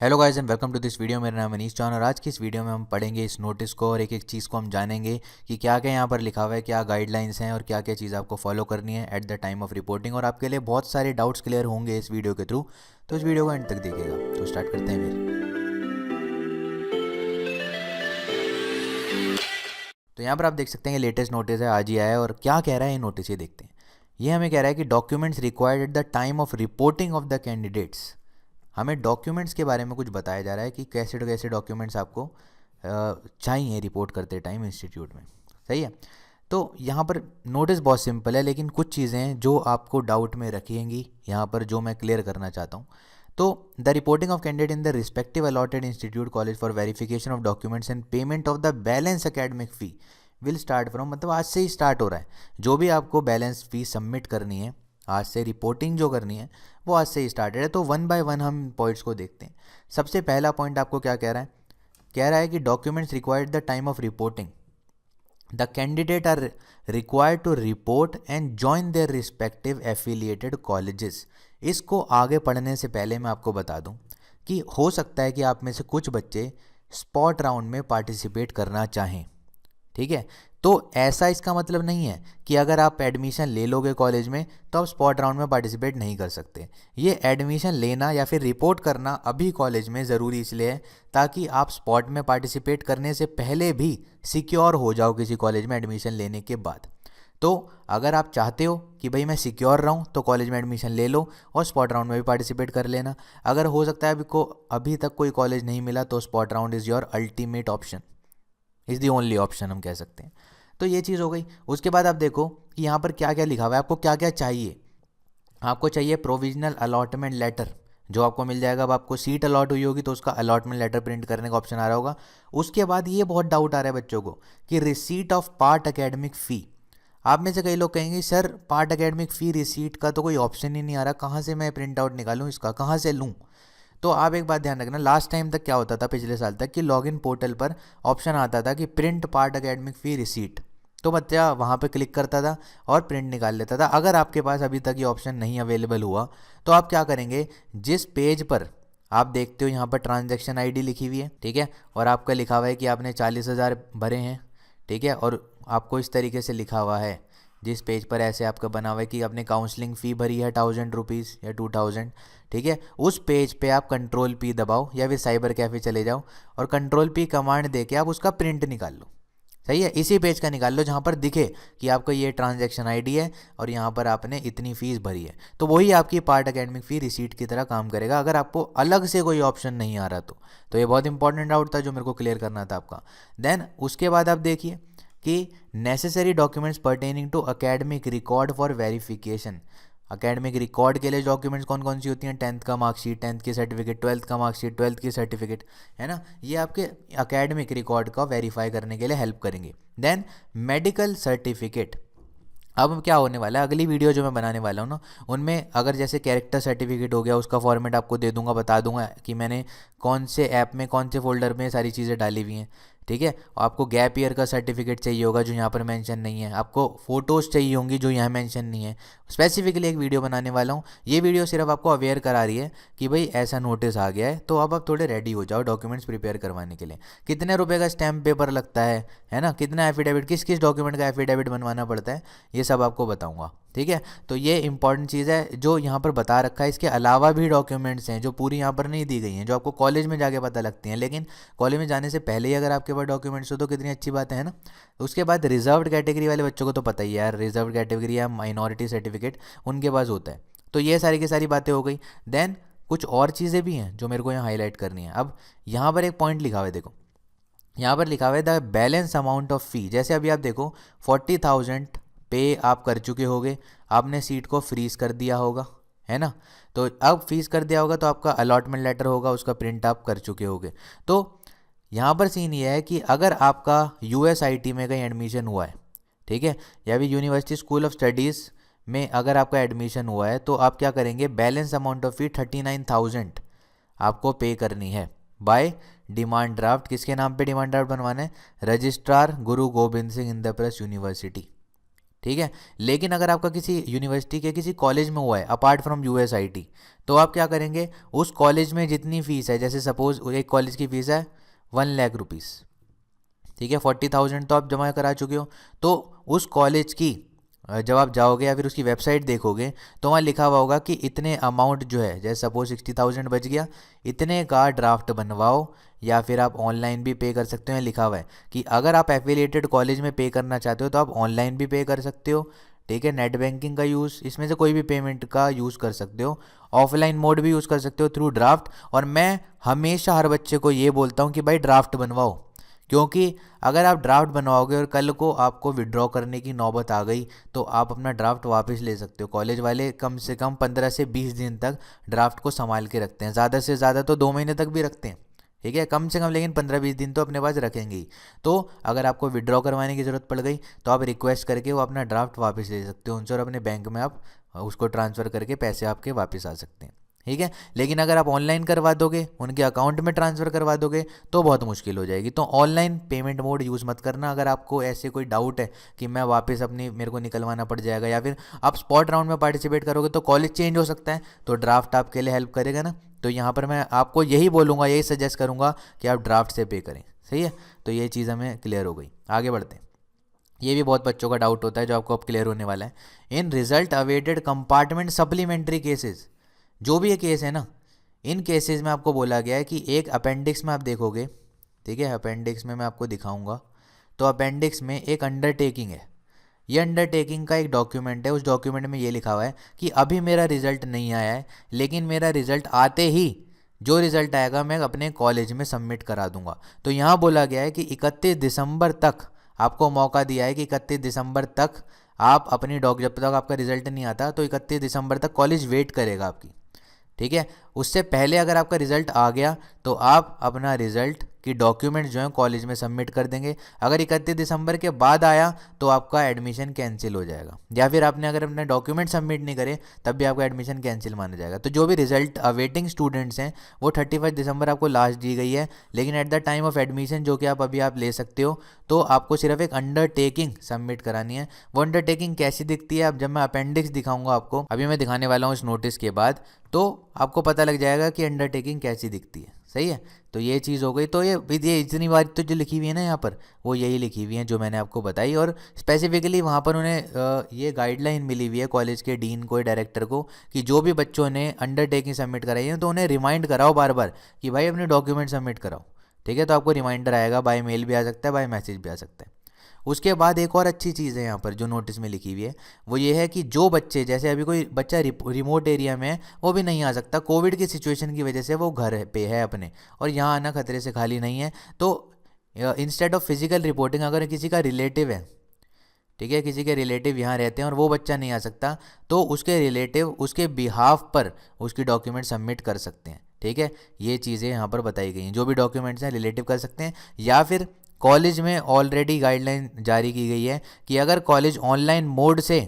Hello guys and welcome to this video. मेरा नाम अनीश चौहान और आज की इस वीडियो में हम पढ़ेंगे इस नोटिस को और एक एक चीज़ को हम जानेंगे कि क्या क्या यहाँ पर लिखा हुआ है, क्या गाइडलाइंस हैं और क्या क्या चीज़ आपको फॉलो करनी है at the time of reporting. और आपके लिए बहुत सारे डाउट्स क्लियर होंगे इस वीडियो के थ्रू, तो इस वीडियो को एंड तक देखिएगा। तो स्टार्ट करते हैं फिर। तो यहाँ पर आप देख सकते हैं कि लेटेस्ट नोटिस है, आज ही आया है और क्या कह रहा है ये नोटिस, ये देखते हैं। ये हमें कह रहा है कि documents required at the time of reporting of the candidates. हमें डॉक्यूमेंट्स के बारे में कुछ बताया जा रहा है कि कैसे कैसे डॉक्यूमेंट्स आपको चाहिए रिपोर्ट करते टाइम इंस्टीट्यूट में। सही है। तो यहाँ पर नोटिस बहुत सिंपल है, लेकिन कुछ चीज़ें हैं जो आपको डाउट में रखेंगी यहाँ पर, जो मैं क्लियर करना चाहता हूँ। तो the reporting of candidate in the respective allotted institute college for verification of documents and payment of the balance academic fee will start from, मतलब आज से ही स्टार्ट हो रहा है। जो भी आपको बैलेंस फ़ी सबमिट करनी है, आज से रिपोर्टिंग जो करनी है वो आज से ही स्टार्टेड है। तो वन बाय वन हम पॉइंट्स को देखते हैं। सबसे पहला पॉइंट आपको क्या कह रहा है? कह रहा है कि documents required the time of reporting, the candidate are required to report and join their respective affiliated colleges. इसको आगे पढ़ने से पहले मैं आपको बता दूं कि हो सकता है कि आप में से कुछ बच्चे स्पॉट राउंड में पार्टिसिपेट करना चाहें। ठीक है। तो ऐसा इसका मतलब नहीं है कि अगर आप एडमिशन ले लोगे कॉलेज में तो आप स्पॉट राउंड में पार्टिसिपेट नहीं कर सकते। ये एडमिशन लेना या फिर रिपोर्ट करना अभी कॉलेज में ज़रूरी इसलिए है ताकि आप स्पॉट में पार्टिसिपेट करने से पहले भी सिक्योर हो जाओ किसी कॉलेज में एडमिशन लेने के बाद। तो अगर आप चाहते हो कि भाई मैं सिक्योर रहूं तो कॉलेज में एडमिशन ले लो और स्पॉट राउंड में भी पार्टिसिपेट कर लेना। अगर हो सकता है अभी तक कोई कॉलेज नहीं मिला तो spot round is your ultimate option, is the only option हम कह सकते हैं। तो ये चीज़ हो गई। उसके बाद आप देखो कि यहाँ पर क्या क्या लिखा हुआ है, आपको क्या क्या चाहिए। आपको चाहिए प्रोविजनल अलॉटमेंट लेटर, जो आपको मिल जाएगा। अब आपको सीट अलॉट हुई होगी तो उसका अलॉटमेंट लेटर प्रिंट करने का ऑप्शन आ रहा होगा। उसके बाद ये बहुत डाउट आ रहा है बच्चों को कि रिसीट ऑफ पार्ट अकेडमिक फ़ी। आप में से कई लोग कहेंगे सर पार्ट अकेडमिक फ़ी रिसीट का तो कोई ऑप्शन ही नहीं आ रहा, कहाँ से मैं प्रिंट आउट निकालूँ, इसका कहाँ से लूँ। तो आप एक बात ध्यान रखना, लास्ट टाइम तक क्या होता था, पिछले साल तक, कि लॉगिन पोर्टल पर ऑप्शन आता था कि प्रिंट पार्ट अकेडमिक फ़ी रिसीट। तो बच्चा वहाँ पे क्लिक करता था और प्रिंट निकाल लेता था। अगर आपके पास अभी तक ये ऑप्शन नहीं अवेलेबल हुआ तो आप क्या करेंगे, जिस पेज पर आप देखते हो यहाँ पर ट्रांजैक्शन आईडी लिखी हुई है, ठीक है, और आपका लिखा हुआ है कि आपने 40,000 भरे हैं, ठीक है, और आपको इस तरीके से लिखा हुआ है, जिस पेज पर ऐसे आपका बना हुआ है कि आपने काउंसलिंग फ़ी भरी है 1000 रुपीज़ या 2000, ठीक है, उस पेज पे आप कंट्रोल पी दबाओ या फिर साइबर कैफ़े चले जाओ और कंट्रोल पी कमांड दे के आप उसका प्रिंट निकाल लो। सही है। इसी पेज का निकाल लो जहाँ पर दिखे कि आपका ये ट्रांजैक्शन आईडी है और यहाँ पर आपने इतनी फ़ीस भरी है। तो वही आपकी पार्ट अकेडमिक फ़ी रिसीट की तरह काम करेगा, अगर आपको अलग से कोई ऑप्शन नहीं आ रहा तो ये बहुत इंपॉर्टेंट डाउट था जो मेरे को क्लियर करना था आपका। देन उसके बाद आप देखिए कि necessary documents pertaining to academic record for verification. Academic record के लिए डॉक्यूमेंट्स कौन कौन सी होती हैं? 10th का मार्कशीट, 10th की सर्टिफिकेट, 12th का मार्कशीट, 12th की सर्टिफिकेट, है ना। ये आपके अकेडमिक रिकॉर्ड का वेरीफाई करने के लिए हेल्प करेंगे। Then medical certificate. अब क्या होने वाला है, अगली वीडियो जो मैं बनाने वाला हूँ ना, उनमें अगर जैसे कैरेक्टर सर्टिफिकेट हो गया, उसका फॉर्मेट आपको दे दूंगा, बता दूंगा कि मैंने कौन से ऐप में कौन से फोल्डर में सारी चीज़ें डाली हुई हैं, ठीक है। आपको गैप ईयर का सर्टिफिकेट चाहिए होगा जो यहाँ पर मेंशन नहीं है, आपको फ़ोटोज़ चाहिए होंगी जो यहाँ मेंशन नहीं है। स्पेसिफिकली एक वीडियो बनाने वाला हूँ। ये वीडियो सिर्फ आपको अवेयर करा रही है कि भाई ऐसा नोटिस आ गया है, तो अब आप थोड़े रेडी हो जाओ डॉक्यूमेंट्स प्रिपेयर करवाने के लिए। कितने रुपए का स्टैम्प पेपर लगता है ना, कितना एफिडेविट, किस किस डॉक्यूमेंट का एफिडेविट बनवाना पड़ता है, ये सब आपको बताऊँगा, ठीक है। तो ये इंपॉर्टेंट चीज़ है जो यहाँ पर बता रखा है। इसके अलावा भी डॉक्यूमेंट्स हैं जो पूरी यहाँ पर नहीं दी गई हैं, जो आपको कॉलेज में जाके पता लगती हैं, लेकिन कॉलेज में जाने से पहले ही अगर आपके पास डॉक्यूमेंट्स हो तो कितनी अच्छी बात है ना। उसके बाद रिजर्व्ड कैटेगरी वाले बच्चों को तो पता ही है यार, रिजर्व्ड कैटेगरी या माइनॉरिटी सर्टिफिकेट उनके पास होता है। तो ये सारी की सारी बातें हो गई। देन कुछ और चीज़ें भी हैं जो मेरे को यहाँ हाईलाइट करनी है। अब यहाँ पर एक पॉइंट लिखा हुआ है, देखो यहाँ पर लिखा हुआ है द बैलेंस अमाउंट ऑफ फ़ी। जैसे अभी आप देखो 40,000 पे आप कर चुके होगे, आपने सीट को फ्रीज कर दिया होगा, है ना। तो अब फ्रीज कर दिया होगा तो आपका अलॉटमेंट लेटर होगा, उसका प्रिंट आप कर चुके होगे। तो यहाँ पर सीन ये है कि अगर आपका यूएसआईटी में कहीं एडमिशन हुआ है, ठीक है, या भी यूनिवर्सिटी स्कूल ऑफ स्टडीज़ में अगर आपका एडमिशन हुआ है, तो आप क्या करेंगे, बैलेंस अमाउंट ऑफ फी 39,000 आपको पे करनी है बाय डिमांड ड्राफ्ट। किसके नाम पे डिमांड ड्राफ्ट बनवाना है? रजिस्ट्रार गुरु गोबिंद सिंह इंद्रप्रस्थ यूनिवर्सिटी, ठीक है। लेकिन अगर आपका किसी यूनिवर्सिटी के किसी कॉलेज में हुआ है अपार्ट फ्रॉम यूएसआईटी, तो आप क्या करेंगे, उस कॉलेज में जितनी फ़ीस है, जैसे सपोज एक कॉलेज की फ़ीस है 1 लाख रुपीज़, ठीक है, 40,000 तो आप जमा करा चुके हो, तो उस कॉलेज की जब आप जाओगे या फिर उसकी वेबसाइट देखोगे तो वहाँ लिखा हुआ होगा कि इतने अमाउंट जो है, जैसे सपोज 60,000 बच गया, इतने का ड्राफ्ट बनवाओ, या फिर आप ऑनलाइन भी पे कर सकते हो। लिखा हुआ है कि अगर आप एफिलिएटेड कॉलेज में पे करना चाहते हो तो आप ऑनलाइन भी पे कर सकते हो, ठीक है, नेट बैंकिंग का यूज़, इसमें से कोई भी पेमेंट का यूज़ कर सकते हो, ऑफलाइन मोड भी यूज़ कर सकते हो थ्रू ड्राफ्ट। और मैं हमेशा हर बच्चे को ये बोलता हूँ कि भाई ड्राफ्ट बनवाओ, क्योंकि अगर आप ड्राफ्ट बनवाओगे और कल को आपको विड्रॉ करने की नौबत आ गई तो आप अपना ड्राफ्ट वापस ले सकते हो। कॉलेज वाले कम से कम 15 से 20 दिन तक ड्राफ्ट को संभाल के रखते हैं, ज़्यादा से ज़्यादा तो 2 महीने तक भी रखते हैं, ठीक है, कम से कम लेकिन 15-20 दिन तो अपने पास रखेंगे ही। तो अगर आपको विड्रॉ करवाने की ज़रूरत पड़ गई तो आप रिक्वेस्ट करके वो अपना ड्राफ्ट वापस ले सकते हो उनसे, और अपने बैंक में आप उसको ट्रांसफ़र करके पैसे आपके वापस आ सकते हैं, ठीक है। लेकिन अगर आप ऑनलाइन करवा दोगे, उनके अकाउंट में ट्रांसफ़र करवा दोगे, तो बहुत मुश्किल हो जाएगी। तो ऑनलाइन पेमेंट मोड यूज़ मत करना। अगर आपको ऐसे कोई डाउट है कि मैं वापस अपनी मेरे को निकलवाना पड़ जाएगा, या फिर आप स्पॉट राउंड में पार्टिसिपेट करोगे तो कॉलेज चेंज हो सकता है, तो ड्राफ्ट आपके लिए हेल्प करेगा ना। तो यहाँ पर मैं आपको यही बोलूँगा, यही सजेस्ट करूँगा कि आप ड्राफ्ट से पे करें, सही है। तो ये चीज़ हमें क्लियर हो गई, आगे बढ़ते हैं। ये भी बहुत बच्चों का डाउट होता है जो आपको अब क्लियर होने वाला है। इन result awaited compartment supplementary cases, जो भी ये केस है ना, इन केसेस में आपको बोला गया है कि एक अपेंडिक्स में आप देखोगे, ठीक है, अपेंडिक्स में मैं आपको दिखाऊंगा, तो अपेंडिक्स में एक अंडरटेकिंग है। ये अंडरटेकिंग का एक डॉक्यूमेंट है, उस डॉक्यूमेंट में ये लिखा हुआ है कि अभी मेरा रिजल्ट नहीं आया है, लेकिन मेरा रिजल्ट आते ही जो रिजल्ट आएगा मैं अपने कॉलेज में सबमिट करा दूंगा। तो यहाँ बोला गया है कि 31 दिसंबर तक आपको मौका दिया है कि 31 दिसंबर तक आप अपनी जब तक आपका रिजल्ट नहीं आता तो 31 दिसंबर तक कॉलेज वेट करेगा आपकी, ठीक है। उससे पहले अगर आपका रिजल्ट आ गया तो आप अपना रिजल्ट की डॉक्यूमेंट जो है कॉलेज में सबमिट कर देंगे। अगर 31 दिसंबर के बाद आया तो आपका एडमिशन कैंसिल हो जाएगा, या फिर आपने अगर अपने डॉक्यूमेंट सबमिट नहीं करे तब भी आपका एडमिशन कैंसिल माना जाएगा। तो जो भी रिजल्ट अवेटिंग स्टूडेंट्स हैं वो 31 दिसंबर आपको लास्ट दी गई है, लेकिन at the time of admission जो कि आप अभी आप ले सकते हो, तो आपको सिर्फ एक अंडरटेकिंग सबमिट करानी है। वो अंडरटेकिंग कैसी दिखती है, अब जब मैं अपेंडिक्स दिखाऊंगा आपको, अभी मैं दिखाने वाला हूँ इस नोटिस के बाद, तो आपको पता लग जाएगा कि अंडरटेकिंग कैसी दिखती है, सही है। तो ये चीज़ हो गई। तो ये इतनी बार तो जो लिखी हुई है ना यहाँ पर, वो यही लिखी हुई है जो मैंने आपको बताई, और स्पेसिफिकली वहाँ पर उन्हें ये गाइडलाइन मिली हुई है कॉलेज के डीन को, डायरेक्टर को, कि जो भी बच्चों ने अंडरटेकिंग सबमिट कराई है तो उन्हें रिमाइंड कराओ बार बार कि भाई अपने डॉक्यूमेंट सबमिट कराओ, ठीक है। तो आपको रिमाइंडर आएगा, बाय मेल भी आ सकता है, बाय मैसेज भी आ सकता है। उसके बाद एक और अच्छी चीज़ है यहाँ पर जो नोटिस में लिखी हुई है, वो ये है कि जो बच्चे, जैसे अभी कोई बच्चा रिमोट एरिया में है, वो भी नहीं आ सकता, कोविड की सिचुएशन की वजह से वो घर पे है अपने, और यहाँ आना खतरे से खाली नहीं है, तो इंस्टेड ऑफ फिजिकल रिपोर्टिंग, अगर किसी का रिलेटिव है, ठीक है, किसी के रिलेटिव यहाँ रहते हैं और वो बच्चा नहीं आ सकता, तो उसके रिलेटिव उसके बिहाफ पर उसकी डॉक्यूमेंट सबमिट कर सकते हैं, ठीक है। ये चीज़ें यहाँ पर बताई गई हैं, जो भी डॉक्यूमेंट्स हैं रिलेटिव कर सकते हैं, या फिर कॉलेज में ऑलरेडी गाइडलाइन जारी की गई है कि अगर कॉलेज ऑनलाइन मोड से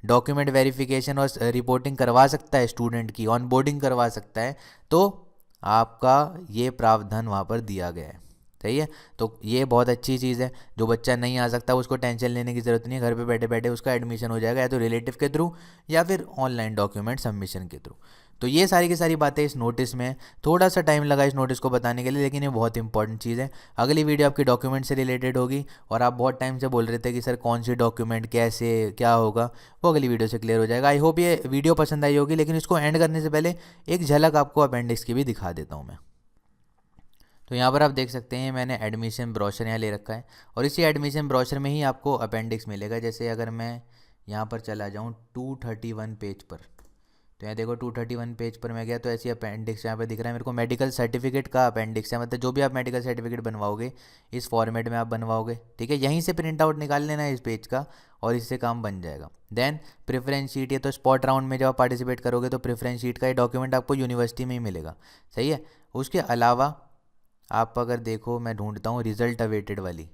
डॉक्यूमेंट वेरिफिकेशन और रिपोर्टिंग करवा सकता है, स्टूडेंट की ऑनबोर्डिंग करवा सकता है, तो आपका ये प्रावधान वहाँ पर दिया गया है, सही है। तो ये बहुत अच्छी चीज़ है, जो बच्चा नहीं आ सकता उसको टेंशन लेने की ज़रूरत नहीं है, घर पे बैठे बैठे उसका एडमिशन हो जाएगा, या तो रिलेटिव के थ्रू या फिर ऑनलाइन डॉक्यूमेंट सबमिशन के थ्रू। तो ये सारी की सारी बातें इस नोटिस में, थोड़ा सा टाइम लगा इस नोटिस को बताने के लिए, लेकिन ये बहुत इंपॉर्टेंट चीज़ है। अगली वीडियो आपकी डॉक्यूमेंट से रिलेटेड होगी, और आप बहुत टाइम से बोल रहे थे कि सर कौन सी डॉक्यूमेंट कैसे क्या होगा, वो अगली वीडियो से क्लियर हो जाएगा। आई होप ये वीडियो पसंद आई होगी, लेकिन इसको एंड करने से पहले एक झलक आपको अपेंडिक्स की भी दिखा देता हूँ मैं। तो यहाँ पर आप देख सकते हैं मैंने एडमिशन ब्रोशर यहाँ ले रखा है, और इसी एडमिशन ब्रोशर में ही आपको अपेंडिक्स मिलेगा। जैसे अगर मैं यहाँ पर चला जाऊँ 231 पेज पर, तो यहाँ देखो 231 पेज पर मैं गया तो ऐसी अपेंडिक्स यहाँ पे दिख रहा है मेरे को, मेडिकल सर्टिफिकेट का अपेंडिक्स है, मतलब जो भी आप मेडिकल सर्टिफिकेट बनवाओगे इस फॉर्मेट में आप बनवाओगे, ठीक है। यहीं से प्रिंट आउट निकाल लेना है इस पेज का, और इससे काम बन जाएगा। देन प्रेफरेंस शीट, ये तो स्पॉट राउंड में जब आप पार्टिसिपेट करोगे तो प्रेफरेंस शीट का ये डॉक्यूमेंट आपको यूनिवर्सिटी में ही मिलेगा, सही है। उसके अलावा आप अगर देखो, मैं ढूंढता हूँ रिजल्ट अवेटेड वाली,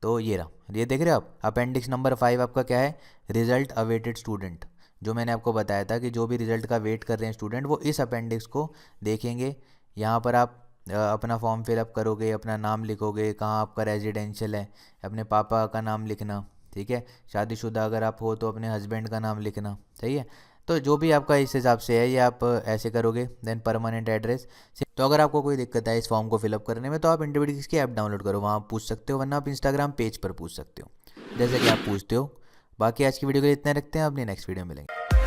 तो ये रहा, ये देख रहे हो आप, अपेंडिक्स नंबर 5 आपका क्या है, रिजल्ट अवेटेड स्टूडेंट। जो मैंने आपको बताया था कि जो भी रिजल्ट का वेट कर रहे हैं स्टूडेंट, वो इस अपेंडिक्स को देखेंगे। यहाँ पर आप अपना फॉर्म फिलअप करोगे, अपना नाम लिखोगे, कहाँ आपका रेजिडेंशियल है, अपने पापा का नाम लिखना, ठीक है। शादीशुदा अगर आप हो तो अपने हस्बैंड का नाम लिखना, सही है। तो जो भी आपका इस हिसाब से है ये आप ऐसे करोगे। Then permanent address. तो अगर आपको कोई दिक्कत है इस फॉर्म को फिलअप करने में तो आप इंडिविडिक्स की ऐप डाउनलोड करो, वहाँ आप पूछ सकते हो, वरना आप इंस्टाग्राम पेज पर पूछ सकते हो, जैसे कि आप पूछते हो। बाकी आज की वीडियो के लिए इतना रखते हैं, अपनी नेक्स्ट वीडियो में मिलेंगे।